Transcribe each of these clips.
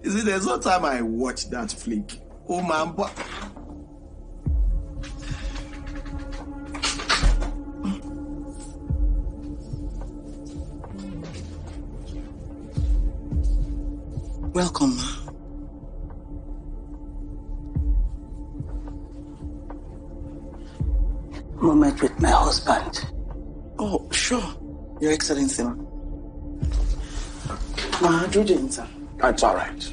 You see, there's no time I watched that flick. Oh man, but... Welcome. Moment with my husband. Oh, sure. Your Excellency. How do you do, sir? That's all right.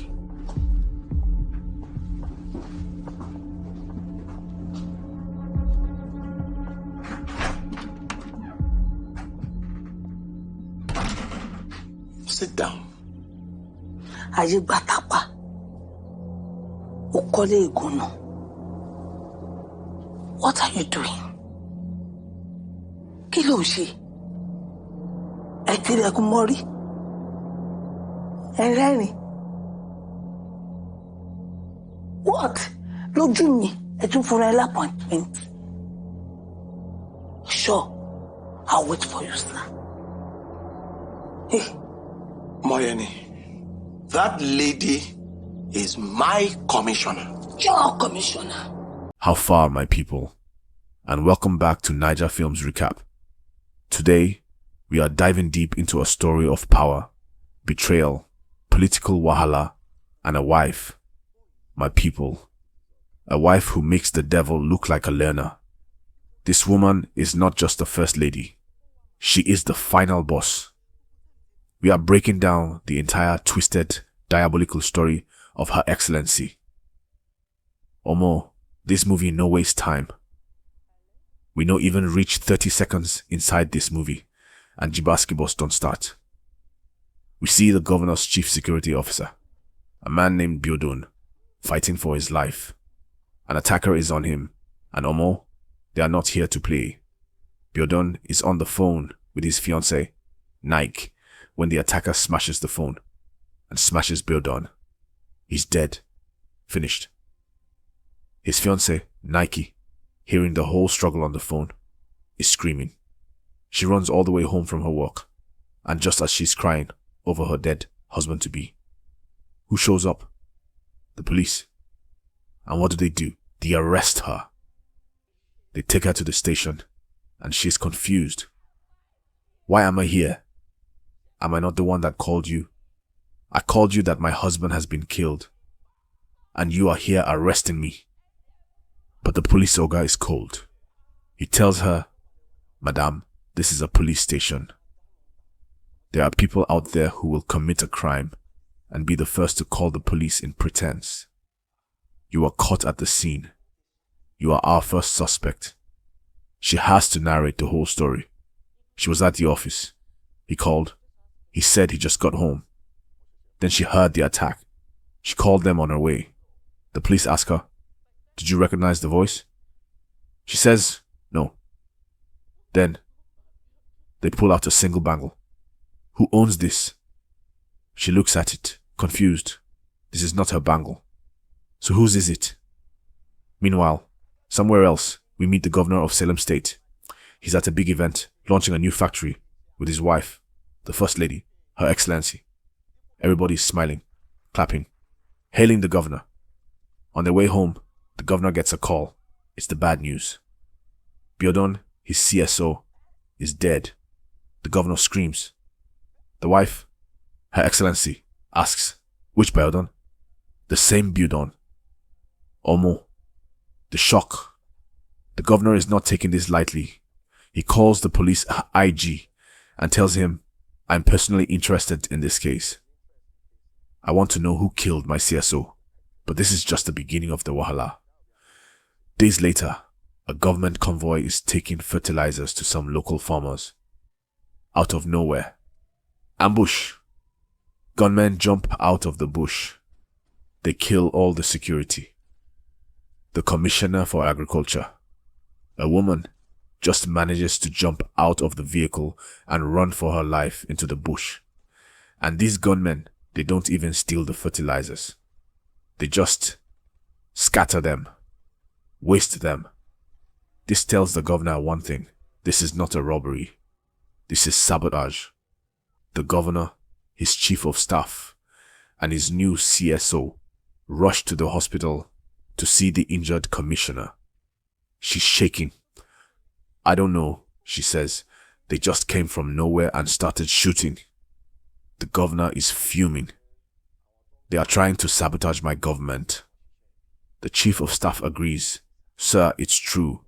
Sit down. Aye batapa. Okole Igono. What are you doing? Kí ló ń ṣe? Ẹ tilẹ̀kùn mọ́rí. Ẹ rẹ́rìn. What? Lójú mi, ẹ tún fúnra ẹ l'appointment. Sure, I'll wait for you, sir. Hey. Moyeni, that lady is my commissioner. Your commissioner. How far, my people? And welcome back to Naija Films Recap. Today, we are diving deep into a story of power, betrayal, political wahala, and a wife, my people. A wife who makes the devil look like a learner. This woman is not just a first lady. She is the final boss. We are breaking down the entire twisted, diabolical story of Her Excellency. Omo, this movie no waste time. We no even reach 30 seconds inside this movie, and gbas-gbos don't start. We see the governor's chief security officer, a man named Biodun, fighting for his life. An attacker is on him, and Omo, they are not here to play. Biodun is on the phone with his fiancée, Nike, when the attacker smashes the phone and smashes Biodun. He's dead. Finished. His fiancée, Nike, hearing the whole struggle on the phone, is screaming. She runs all the way home from her work, and just as she's crying over her dead husband-to-be, who shows up? The police. And what do? They arrest her. They take her to the station, and she's confused. Why am I here? Am I not the one that called you? I called you that my husband has been killed, and you are here arresting me. But the police oga is cold. He tells her, Madam, this is a police station. There are people out there who will commit a crime and be the first to call the police in pretense. You are caught at the scene. You are our first suspect. She has to narrate the whole story. She was at the office. He called. He said he just got home. Then she heard the attack. She called them on her way. The police ask her, Did you recognize the voice? She says, no. Then, they pull out a single bangle. Who owns this? She looks at it, confused. This is not her bangle. So whose is it? Meanwhile, somewhere else, we meet the governor of Salem State. He's at a big event, launching a new factory, with his wife, the First Lady, Her Excellency. Everybody's smiling, clapping, hailing the governor. On their way home, the governor gets a call. It's the bad news. Biodun, his CSO, is dead. The governor screams. The wife, Her Excellency, asks, which Biodun? The same Biodun. Omo. The shock. The governor is not taking this lightly. He calls the police IG and tells him, I'm personally interested in this case. I want to know who killed my CSO, but this is just the beginning of the wahala. Days later, a government convoy is taking fertilizers to some local farmers. Out of nowhere. Ambush. Gunmen jump out of the bush. They kill all the security. The Commissioner for Agriculture, a woman, just manages to jump out of the vehicle and run for her life into the bush. And these gunmen, they don't even steal the fertilizers. They just scatter them, waste them. This tells the governor one thing. This is not a robbery. This is sabotage. The governor, his chief of staff, and his new CSO rush to the hospital to see the injured commissioner. She's shaking. "I don't know," she says. "They just came from nowhere and started shooting." The governor is fuming. "They are trying to sabotage my government." The chief of staff agrees. "Sir, it's true.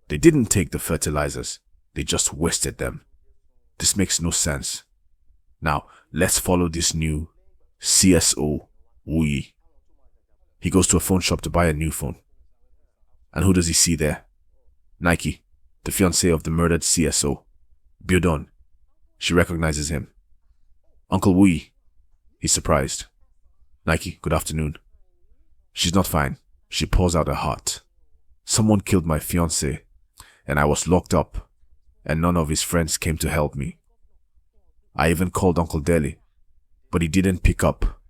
They didn't take the fertilizers. They just wasted them. This makes no sense. Now, let's follow this new CSO, Wuyi." He goes to a phone shop to buy a new phone. And who does he see there? Nike, the fiancée of the murdered CSO. Biodun. She recognizes him. "Uncle Wuyi." He's surprised. "Nike, good afternoon." She's not fine. She pours out her heart. "Someone killed my fiancé, and I was locked up, and none of his friends came to help me. I even called Uncle Dele, but he didn't pick up."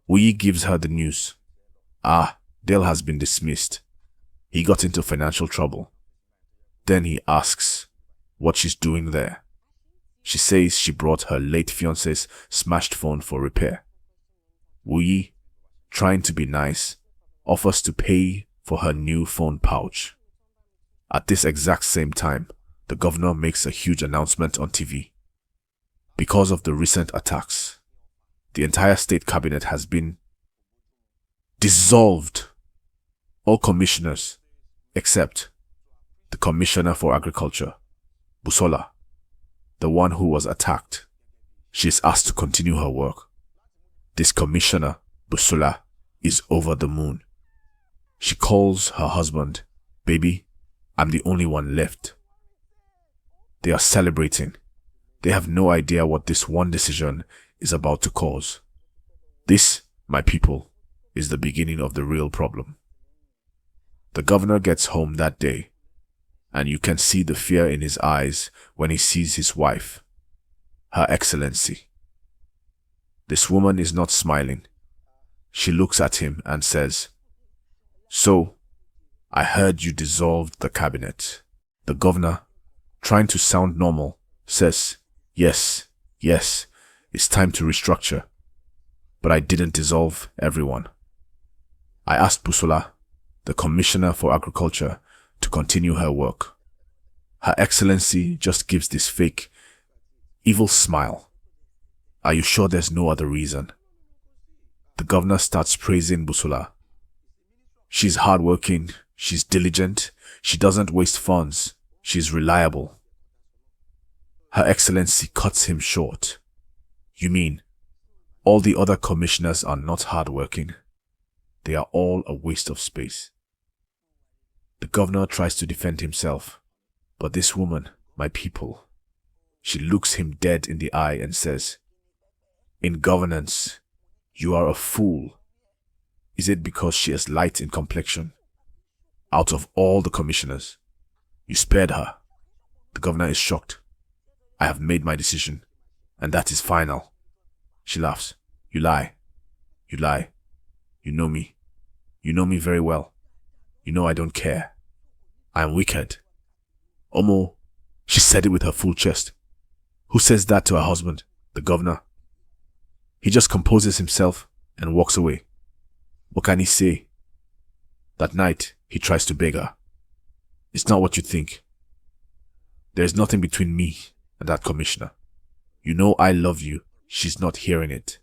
Wuyi gives her the news. Dale has been dismissed. He got into financial trouble. Then he asks what she's doing there. She says she brought her late fiancé's smashed phone for repair. Wuyi, trying to be nice, offers to pay for her new phone pouch. At this exact same time, the governor makes a huge announcement on TV. Because of the recent attacks, the entire state cabinet has been dissolved. All commissioners, except the Commissioner for Agriculture, Busola, the one who was attacked. She is asked to continue her work. This commissioner, Busola, is over the moon. She calls her husband, "Baby, I'm the only one left." They are celebrating. They have no idea what this one decision is about to cause. This, my people, is the beginning of the real problem. The governor gets home that day, and you can see the fear in his eyes when he sees his wife, Her Excellency. This woman is not smiling. She looks at him and says, "So, I heard you dissolved the cabinet." The governor, trying to sound normal, says, Yes, it's time to restructure. But I didn't dissolve everyone. I asked Busola, the Commissioner for Agriculture, to continue her work. Her Excellency just gives this fake, evil smile. Are you sure there's no other reason? The governor starts praising Busola. She's hardworking, she's diligent, she doesn't waste funds, she's reliable. Her Excellency cuts him short. You mean, all the other commissioners are not hardworking? They are all a waste of space. The governor tries to defend himself, but this woman, my people, she looks him dead in the eye and says, "In governance, you are a fool." Is it because she is light in complexion? Out of all the commissioners, you spared her. The governor is shocked. "I have made my decision, and that is final." She laughs. You lie. You lie. You know me. You know me very well. You know I don't care. I am wicked. Omo, she said it with her full chest. Who says that to her husband, the governor? He just composes himself and walks away. What can he say? That night, he tries to beg her. "It's not what you think. There is nothing between me and that commissioner. You know I love you." She's not hearing it.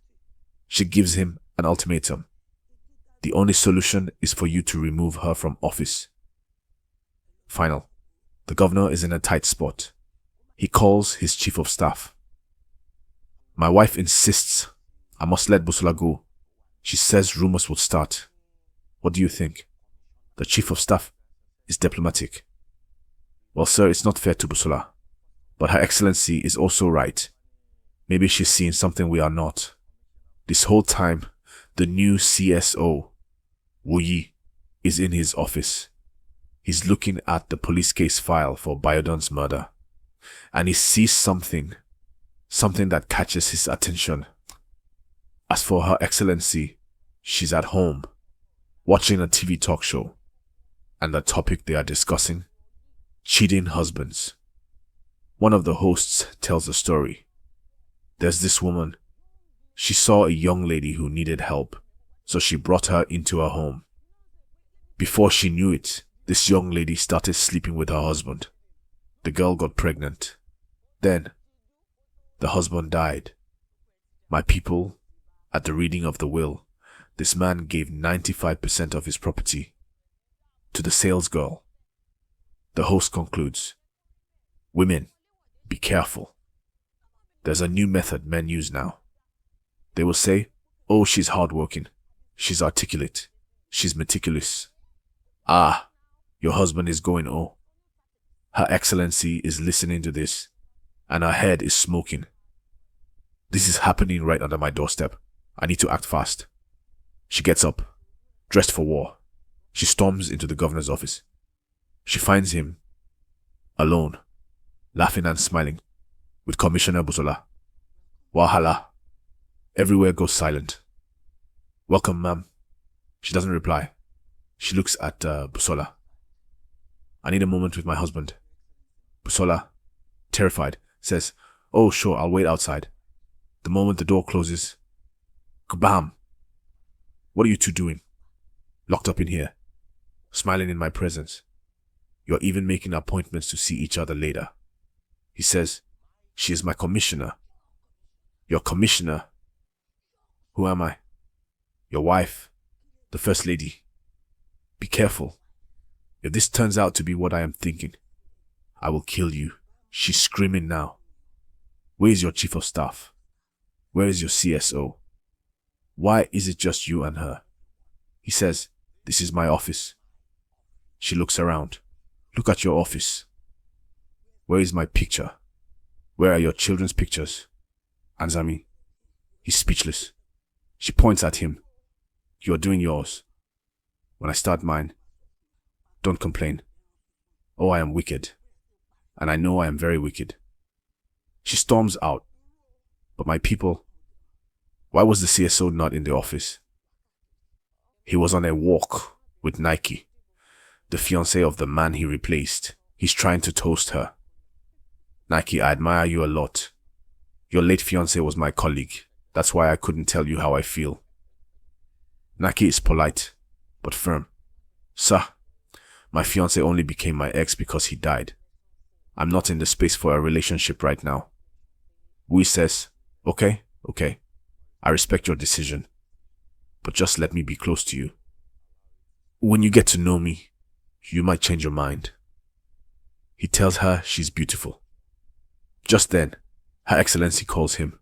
She gives him an ultimatum. The only solution is for you to remove her from office. Final. The governor is in a tight spot. He calls his chief of staff. "My wife insists I must let Busola go. She says rumors would start. What do you think?" The chief of staff is diplomatic. "Well, sir, it's not fair to Busola. But Her Excellency is also right. Maybe she's seeing something we are not. This whole time, the new CSO, Wuyi, is in his office. He's looking at the police case file for Biodun's murder, and he sees something that catches his attention. As for Her Excellency, she's at home, watching a TV talk show, and the topic they are discussing, cheating husbands. One of the hosts tells a story. There's this woman. She saw a young lady who needed help, so she brought her into her home. Before she knew it, this young lady started sleeping with her husband. The girl got pregnant. Then, the husband died. My people, at the reading of the will, this man gave 95% of his property to the sales girl. The host concludes, "Women, be careful. There's a new method men use now. They will say, oh, she's hardworking, she's articulate, she's meticulous. Ah, your husband is going oh. Her Excellency is listening to this, and her head is smoking. This is happening right under my doorstep. I need to act fast." She gets up, dressed for war. She storms into the governor's office. She finds him alone, laughing and smiling, with Commissioner Busola. Wahala. Everywhere goes silent. "Welcome, ma'am." She doesn't reply. She looks at Busola. "I need a moment with my husband." Busola, terrified, says, "Oh, sure, I'll wait outside." The moment the door closes, kabam! "What are you two doing? Locked up in here, smiling in my presence. You're even making appointments to see each other later." He says, "She is my commissioner." "Your commissioner? Who am I?" "Your wife, the first lady. Be careful. If this turns out to be what I am thinking, I will kill you." She's screaming now. "Where is your chief of staff? Where is your CSO? Why is it just you and her?" He says, "This is my office." She looks around. "Look at your office. Where is my picture? Where are your children's pictures?" Answer me. He's speechless. She points at him. "You're doing yours. When I start mine, don't complain. Oh, I am wicked. And I know I am very wicked." She storms out. But my people, why was the CSO not in the office? He was on a walk with Nike, the fiancée of the man he replaced. He's trying to toast her. "Nike, I admire you a lot. Your late fiancé was my colleague. That's why I couldn't tell you how I feel." Nike is polite, but firm. "Sir, my fiancé only became my ex because he died. I'm not in the space for a relationship right now." Wu says, Okay, I respect your decision, but just let me be close to you. When you get to know me, you might change your mind." He tells her she's beautiful. Just then, Her Excellency calls him,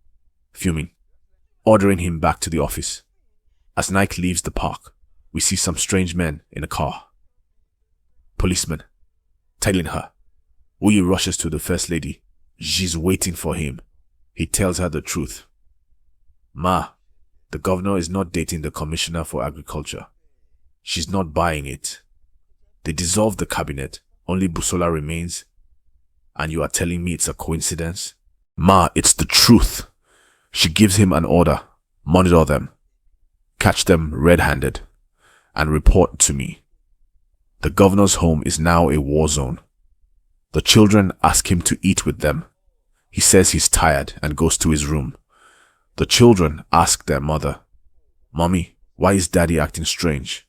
fuming, ordering him back to the office. As Nike leaves the park, we see some strange men in a car. Policeman, tailing her. Uyi rushes to the first lady. She's waiting for him. He tells her the truth. "Ma, the governor is not dating the commissioner for agriculture. She's not buying it. They dissolved the cabinet, only Busola remains, and you are telling me it's a coincidence?" "Ma, it's the truth." She gives him an order. "Monitor them. Catch them red-handed, and report to me. The governor's home is now a war zone. The children ask him to eat with them. He says he's tired and goes to his room. The children ask their mother, 'Mommy, why is Daddy acting strange?'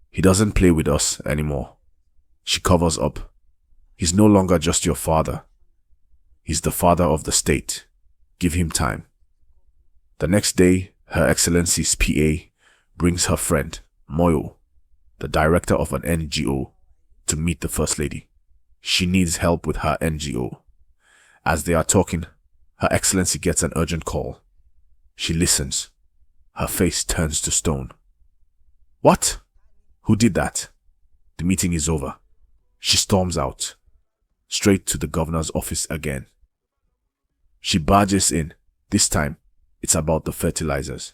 He doesn't play with us anymore." She covers up. "He's no longer just your father. He's the father of the state. Give him time." The next day, Her Excellency's PA brings her friend, Moyo, the director of an NGO, to meet the First Lady. She needs help with her NGO. As they are talking, Her Excellency gets an urgent call. She listens. Her face turns to stone. "What? Who did that?" The meeting is over. She storms out, straight to the governor's office again. She barges in. This time, it's about the fertilizers.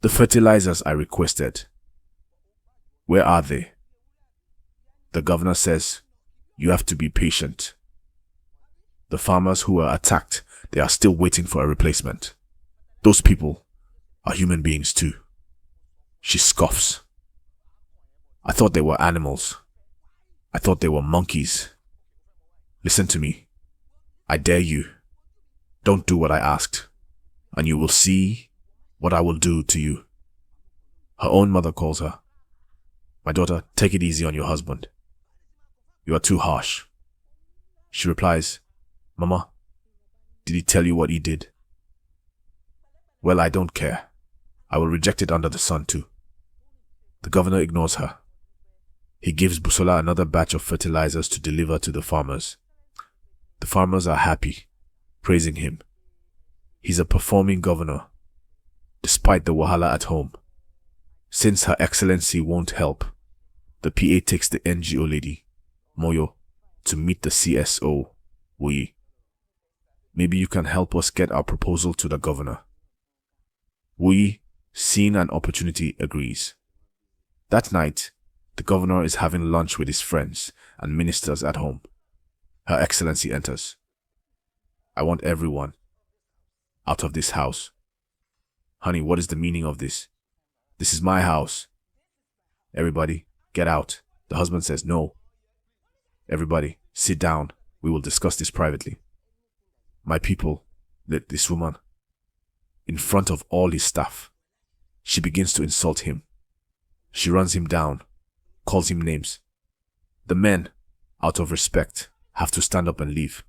"The fertilizers I requested. Where are they?" The governor says, "You have to be patient. The farmers who were attacked, they are still waiting for a replacement. Those people are human beings too." She scoffs. "I thought they were animals. I thought they were monkeys. Listen to me. I dare you. Don't do what I asked. and you will see what I will do to you. Her own mother calls her. My daughter, take it easy on your husband. You are too harsh. She replies, Mama, did he tell you what he did? Well, I don't care. I will reject it under the sun too. The governor ignores her. He gives Busola another batch of fertilizers to deliver to the farmers. The farmers are happy, praising him. He's a performing governor, despite the wahala at home. Since Her Excellency won't help, the PA takes the NGO lady, Moyo, to meet the CSO, Wuyi. Maybe you can help us get our proposal to the governor. Wuyi, seeing an opportunity, agrees. That night, the governor is having lunch with his friends and ministers at home. Her Excellency enters. I want everyone out of this house. Honey, what is the meaning of this? This is my house. Everybody, get out. The husband says no. Everybody, sit down. We will discuss this privately. My people, let this woman, in front of all his staff, she begins to insult him. She runs him down, calls him names. The men, out of respect, have to stand up and leave.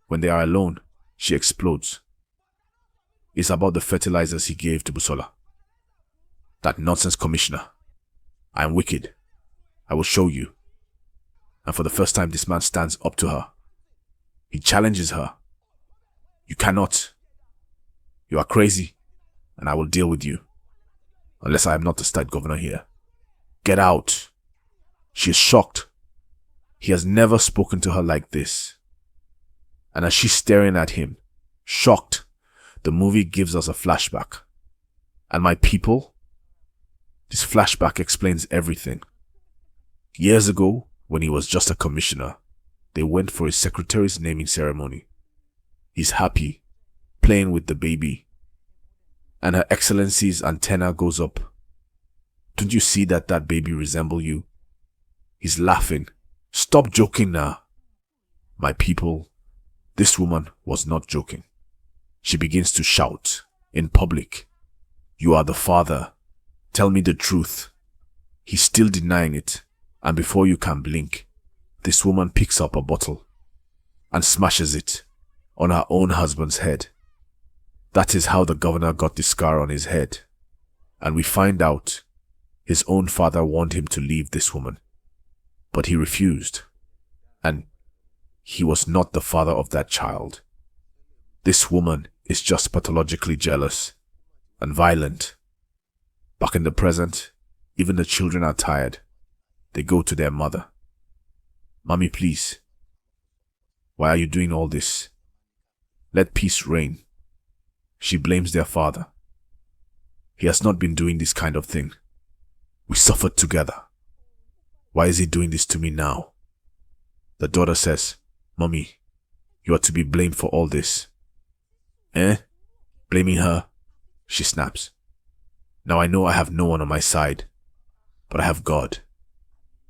When they are alone, she explodes. It's about the fertilizers he gave to Busola. That nonsense commissioner. I am wicked. I will show you. And for the first time, this man stands up to her. He challenges her. You cannot. You are crazy, and I will deal with you. Unless I am not the state governor here. Get out. She is shocked. He has never spoken to her like this. And as she's staring at him, shocked, the movie gives us a flashback. And my people, this flashback explains everything. Years ago, when he was just a commissioner, they went for his secretary's naming ceremony. He's happy, playing with the baby. And Her Excellency's antenna goes up. Don't you see that baby resembles you? He's laughing. Stop joking now. My people, this woman was not joking. She begins to shout in public. You are the father. Tell me the truth. He's still denying it. And before you can blink, this woman picks up a bottle and smashes it on her own husband's head. That is how the governor got the scar on his head. And we find out his own father warned him to leave this woman. But he refused. And he was not the father of that child. This woman is just pathologically jealous and violent. Back in the present, even the children are tired. They go to their mother. Mommy, please. Why are you doing all this? Let peace reign. She blames their father. He has not been doing this kind of thing. We suffered together. Why is he doing this to me now? The daughter says, Mommy, you are to be blamed for all this. Eh? Blaming her? She snaps. Now I know I have no one on my side, but I have God.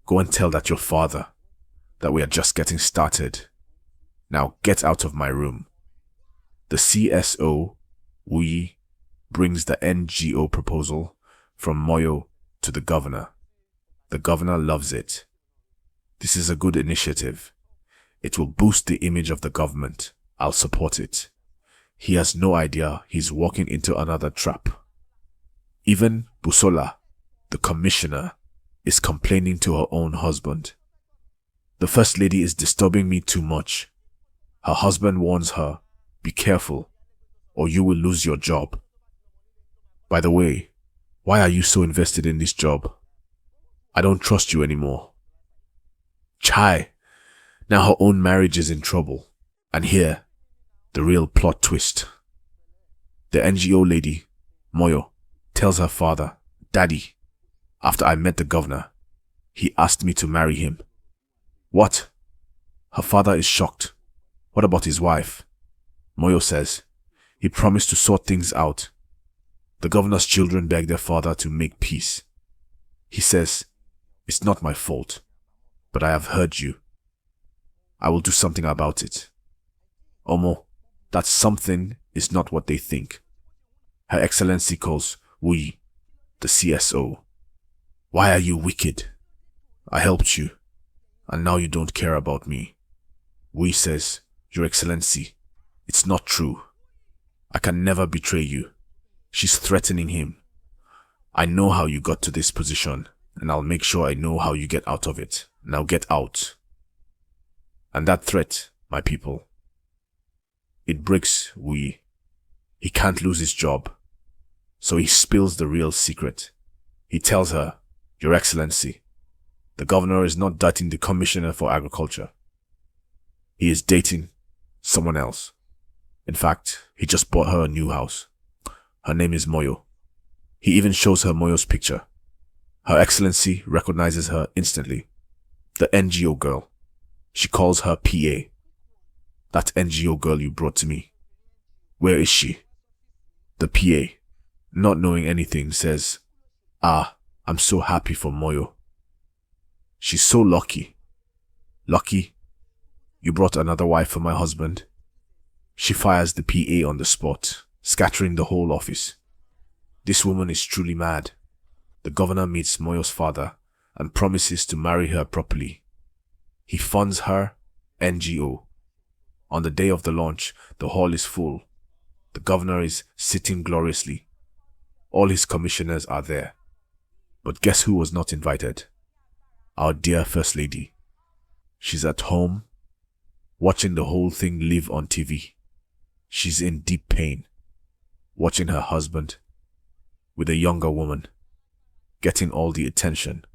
Go and tell that your father that we are just getting started. Now get out of my room. The CSO, Wuyi, brings the NGO proposal from Moyo to the governor. The governor loves it. This is a good initiative. It will boost the image of the government. I'll support it. He has no idea he's walking into another trap. Even Busola, the commissioner, is complaining to her own husband. The first lady is disturbing me too much. Her husband warns her, be careful, or you will lose your job. By the way, why are you so invested in this job? I don't trust you anymore. Chai, now her own marriage is in trouble. And here, the real plot twist. The NGO lady, Moyo, tells her father, Daddy, after I met the governor, he asked me to marry him. What? Her father is shocked. What about his wife? Moyo says, he promised to sort things out. The governor's children beg their father to make peace. He says, it's not my fault, but I have heard you. I will do something about it. Omo, that something is not what they think. Her Excellency calls Wuyi, the CSO. Why are you wicked? I helped you, and now you don't care about me. Wuyi says, Your Excellency, it's not true. I can never betray you. She's threatening him. I know how you got to this position, and I'll make sure I know how you get out of it. Now get out. And that threat, my people, it breaks Wuyi. He can't lose his job. So he spills the real secret. He tells her, Your Excellency, the governor is not dating the commissioner for agriculture. He is dating someone else. In fact, he just bought her a new house. Her name is Moyo. He even shows her Moyo's picture. Her Excellency recognizes her instantly. The NGO girl. She calls her PA. That NGO girl you brought to me. Where is she? The PA, not knowing anything, says, I'm so happy for Moyo. She's so lucky. Lucky? You brought another wife for my husband? She fires the PA on the spot, scattering the whole office. This woman is truly mad. The governor meets Moyo's father and promises to marry her properly. He funds her NGO. On the day of the launch, the hall is full. The governor is sitting gloriously. All his commissioners are there. But guess who was not invited? Our dear First Lady. She's at home, watching the whole thing live on TV. She's in deep pain, watching her husband, with a younger woman, getting all the attention.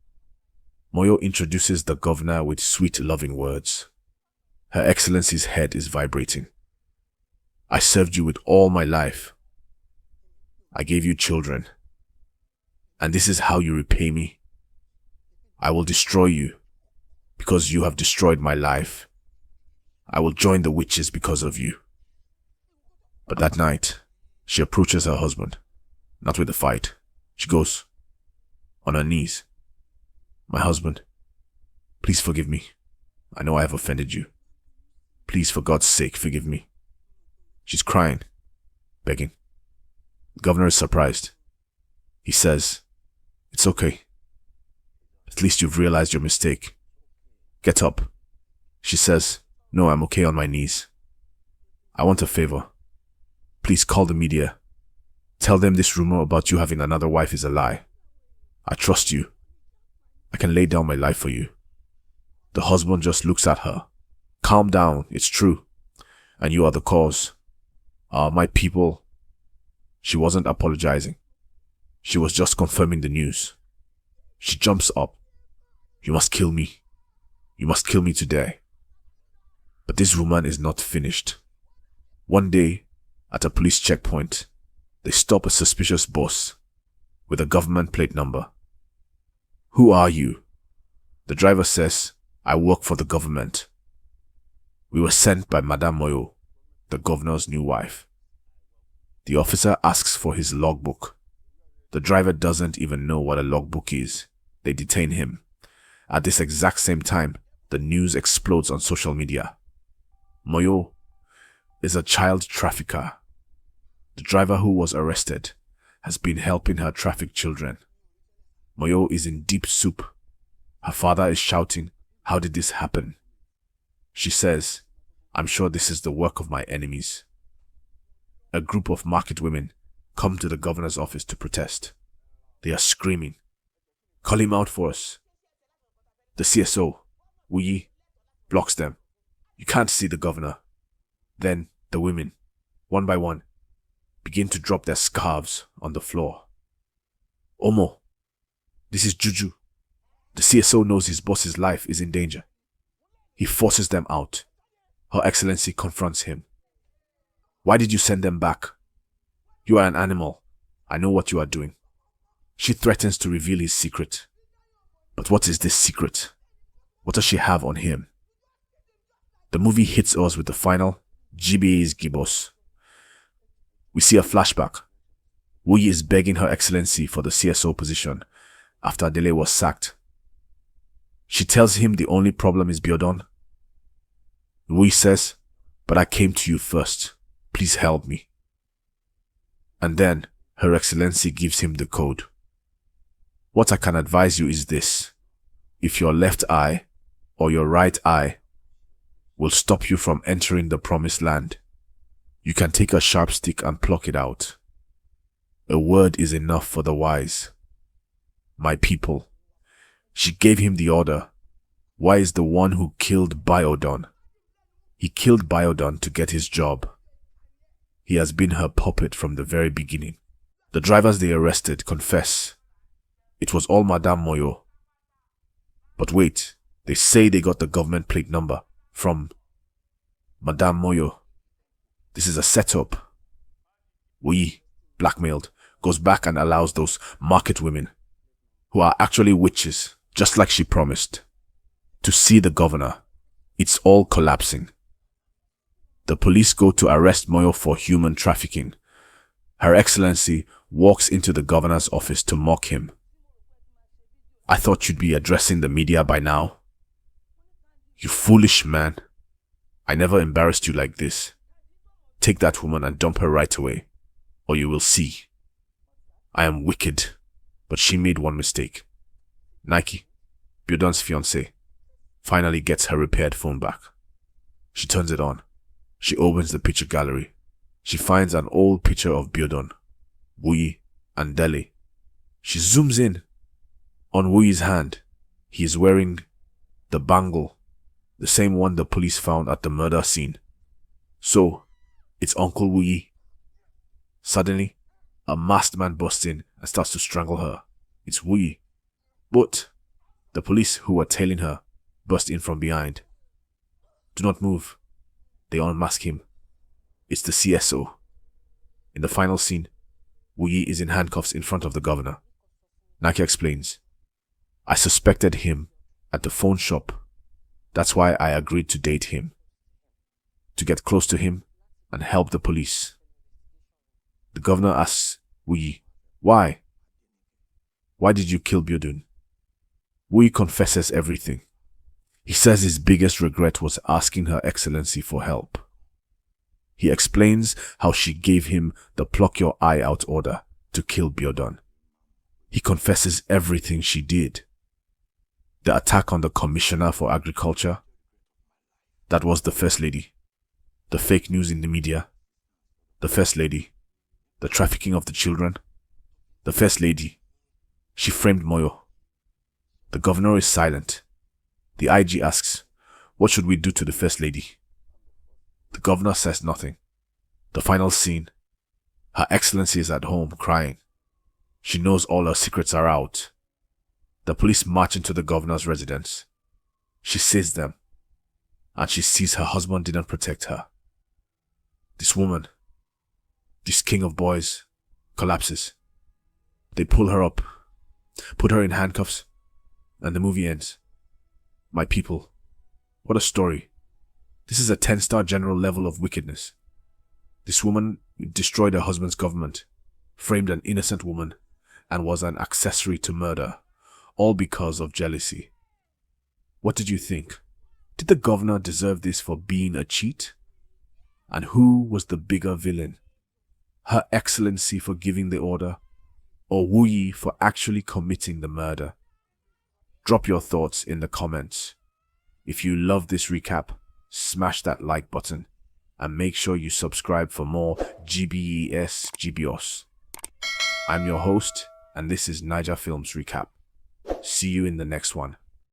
Moyo introduces the governor with sweet, loving words. Her Excellency's head is vibrating. I served you with all my life. I gave you children. And this is how you repay me? I will destroy you because you have destroyed my life. I will join the witches because of you. But that night, she approaches her husband, not with a fight. She goes on her knees. My husband, please forgive me. I know I have offended you. Please, for God's sake, forgive me. She's crying, begging. The governor is surprised. He says, It's okay. At least you've realized your mistake. Get up. She says, No, I'm okay on my knees. I want a favor. Please call the media. Tell them this rumor about you having another wife is a lie. I trust you. I can lay down my life for you. The husband just looks at her. Calm down, it's true. And you are the cause. My people. She wasn't apologizing. She was just confirming the news. She jumps up. You must kill me. You must kill me today. But this woman is not finished. One day, at a police checkpoint, they stop a suspicious boss with a government plate number. Who are you? The driver says, I work for the government. We were sent by Madame Moyo, the governor's new wife. The officer asks for his logbook. The driver doesn't even know what a logbook is. They detain him. At this exact same time, the news explodes on social media. Moyo is a child trafficker. The driver who was arrested has been helping her traffic children. Moyo is in deep soup. Her father is shouting, How did this happen? She says, I'm sure this is the work of my enemies. A group of market women come to the governor's office to protest. They are screaming, Call him out for us. The CSO, Wuyi, blocks them. You can't see the governor. Then the women, one by one, begin to drop their scarves on the floor. Omo, this is Juju. The CSO knows his boss's life is in danger. He forces them out. Her Excellency confronts him. Why did you send them back? You are an animal. I know what you are doing. She threatens to reveal his secret. But what is this secret? What does she have on him? The movie hits us with the final gbas-gbos. We see a flashback. Wuyi is begging Her Excellency for the CSO position after Adele was sacked. She tells him the only problem is Biodun. Wuyi says, But I came to you first. Please help me. And then Her Excellency gives him the code. What I can advise you is this. If your left eye or your right eye will stop you from entering the promised land, you can take a sharp stick and pluck it out. A word is enough for the wise. My people, she gave him the order. Why is the one who killed Biodon? He killed Biodon to get his job. He has been her puppet from the very beginning. The drivers they arrested confess. It was all Madame Moyo. But wait, they say they got the government plate number from Madame Moyo. This is a setup. We, blackmailed, goes back and allows those market women, who are actually witches, just like she promised, to see the governor. It's all collapsing. The police go to arrest Moyo for human trafficking. Her Excellency walks into the governor's office to mock him. I thought you'd be addressing the media by now. You foolish man. I never embarrassed you like this. Take that woman and dump her right away, or you will see. I am wicked, but she made one mistake. Nike, Biodon's fiancée, finally gets her repaired phone back. She turns it on. She opens the picture gallery. She finds an old picture of Biodon, Wuyi, and Dele. She zooms in. On Wuyi's hand, he is wearing the bangle, the same one the police found at the murder scene. So, it's Uncle Wuyi. Suddenly, a masked man busts in and starts to strangle her. It's Wuyi. But the police who were tailing her burst in from behind. Do not move. They unmask him. It's the CSO. In the final scene, Wuyi is in handcuffs in front of the governor. Naki explains, I suspected him at the phone shop. That's why I agreed to date him. To get close to him and help the police. The governor asks Wuyi, why? Why did you kill Biodun? Wuyi confesses everything. He says his biggest regret was asking Her Excellency for help. He explains how she gave him the pluck your eye out order to kill Biodun. He confesses everything she did. The attack on the Commissioner for Agriculture, that was the First Lady. The fake news in the media, the First Lady. The trafficking of the children, the First Lady. She framed Moyo. The governor is silent. The IG asks, what should we do to the First Lady? The governor says nothing. The final scene. Her Excellency is at home crying. She knows all her secrets are out. The police march into the governor's residence. She sees them, and she sees her husband didn't protect her. This woman, this king of boys, collapses. They pull her up, put her in handcuffs, and the movie ends. My people, what a story. This is a 10-star general level of wickedness. This woman destroyed her husband's government, framed an innocent woman, and was an accessory to murder, all because of jealousy. What did you think? Did the governor deserve this for being a cheat? And who was the bigger villain? Her Excellency for giving the order, or Wuyi for actually committing the murder? Drop your thoughts in the comments. If you love this recap, smash that like button and make sure you subscribe for more gbs-gbos. I'm your host, and this is Naija Films Recap. See you in the next one.